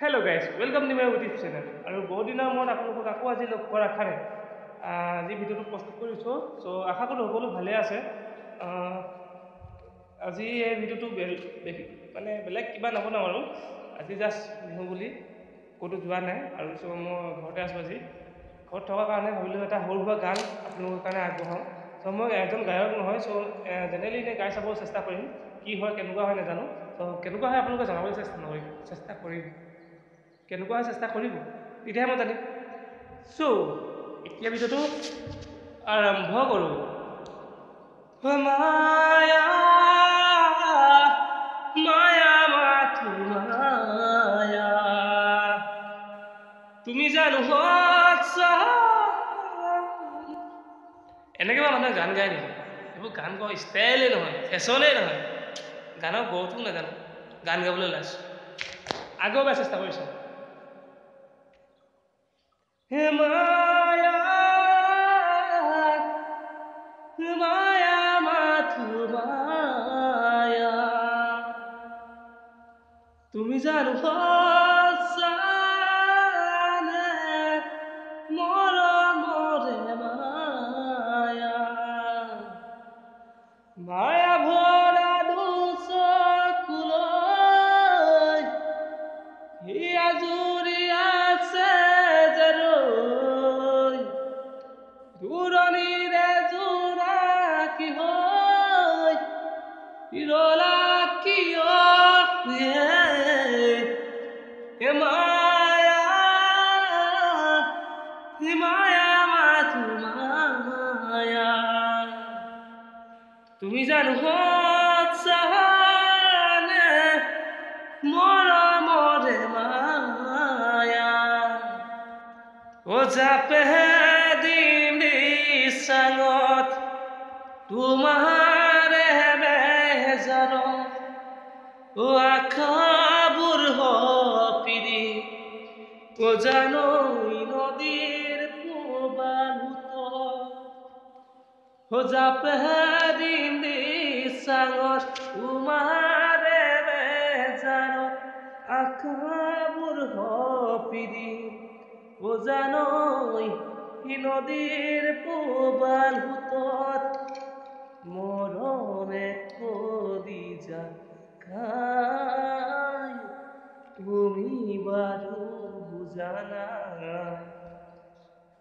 Hello guys, welcome to my YouTube channel. আৰু বহুত দিনৰ মূৰত আপোনালোকক আকৌ আজি লগ পোৱাৰ আশাৰে আজি ভিডিঅ'টো প্ৰস্তুত কৰিছোঁ। সো আশা কৰোঁ সকলো ভালে আছে। আজি এই ভিডিঅ'টো মানে বেলেগ কিবা নবনাওঁ আৰু আজি জাষ্ট বিহু বুলি ক'তো যোৱা নাই আৰু সো মই ঘৰতে আছোঁ আজি। ঘৰত থকাৰ কাৰণে ভাবিলোঁ এটা সৰু সুৰা গান আপোনালোকৰ কাৰণে আগবঢ়াওঁ। সো মই এজন গায়ক নহয়, সো জেনেৰেলি এনে গাই চাব চেষ্টা কৰিম। কি হয় কেনেকুৱা হয় নাজানো। সো কেনেকুৱা হয় আপোনালোকে জনাবলৈ চেষ্টা কৰিম। কেনেকুৱা হয় চেষ্টা কৰিব তেতিয়াহে মই জানিম। সো এতিয়া ভিডিঅ'টো আৰম্ভ কৰোঁ। মায়া মায়া মাথো মায়া তুমি জানো এনেকৈ বা মানুহে গান গায় নেকি? এইবোৰ গান গোৱা ষ্টাইলেই নহয়, ফেশ্বনেই নহয়। গানৰ গৌটো নাজানো, গান গাবলৈ ওলাইছোঁ। আগৰ পৰা চেষ্টা কৰিছোঁ। হে মায়া মায়া মাথো মায়া তুমি জানো সঁচানে মৰমৰে মায়া মায়া ভৰা দুচকুলৈ হিয়া জুৰি আছে যে ৰৈ দূৰণিৰে জোনাকী হৈ ৰলা কিয় হে মায়া মায়া মাথো মায়া তুমি জানো সঁচানে মৰমৰে মায়া ও জাপে দিম চাঙত তোমাৰে বেজাৰত ও আখাবোৰ হপিৰি ও জানো নদীৰ পূবালত ও জাপে দিম চাঙত তোমাৰে বেজাৰত আখাবোৰ হপিৰি ও জানো নদীৰ পূবালত মৰমে কলিজা খাই তুমি বাৰু বুজানা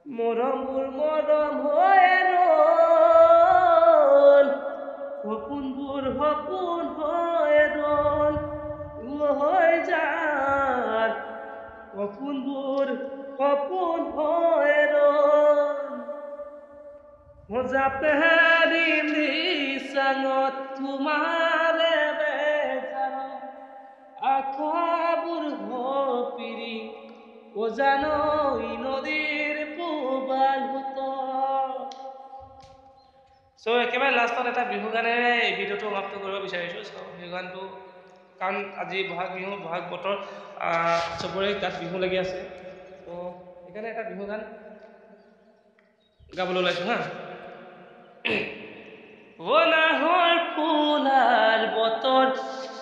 মৰমবোৰ মৰম হৈ ৰল সপোনবোৰ সপোন হৈ ৰল হৈ যাৰ সপোনবোৰ সপোন হৈ ৰল জাপে দিম চাঙত তোমাৰে বেজাৰত আখাবোৰ হপিৰি ও জানো নদীৰ পূবালত। সো একেবাৰে লাষ্টত এটা বিহু গানেৰে এই ভিডিঅ'টো সমাপ্ত কৰিব বিচাৰিছোঁ। সো বিহু গানটো কাৰণ আজি বহাগ বিহু, বহাগ বতৰ, চবৰে গাত বিহু লাগি আছে। তো সেইকাৰণে এটা বিহু গান গাবলৈ ওলাইছোঁ হা। ও নাহৰ ফুলাৰ বতৰ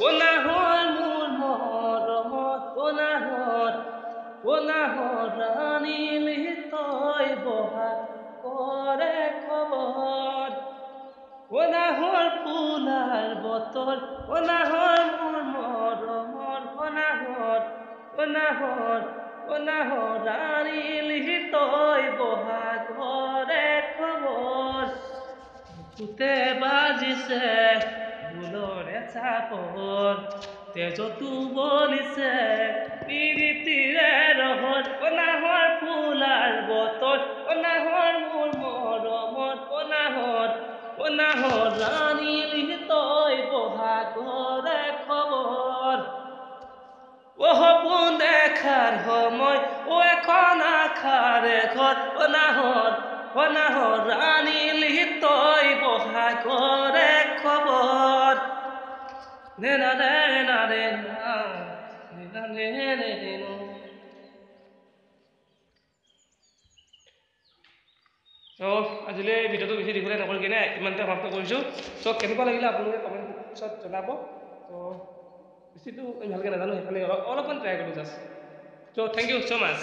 ও নাহৰ মোৰ মৰমত ও নাহৰ ৰাণীলি তই বহা কৰে খবৰ ও নাহৰ ফুলাৰ বতৰ ও নাহৰ মোৰ মৰমৰ ও নাহৰ ৰাণীলি তই বহা কৰে খবৰ তুতে বাজিছে ঢোলৰে চাপৰ তেজতো বলিছে পিৰিতিৰে ৰহত ও নাহৰ ফুলাৰ বতৰ ও নাহৰ মোৰ মৰমত ও নাহৰ ৰাণীলি তই বহা কৰে খবৰ ও সপোন দেখাৰ সময় ও এখন আশাৰে ঘৰ ও নাহৰ ৰাণীলি তই বহা কৰে খবৰ নে না নে না নে না নে নে নে নো। সো আজিলৈ ভিডিঅ'টো বেছি দীঘলীয়া নকৰি কিনে ইমানতে সমাপ্ত কৰিছোঁ। সো কেনেকুৱা লাগিলে আপোনালোকে কমেণ্ট বক্সত জনাব। তো বেছিটো ভালকৈ নাজানো, সেইকাৰণে অলপমান ট্ৰাই কৰোঁ just. So' thank you so' much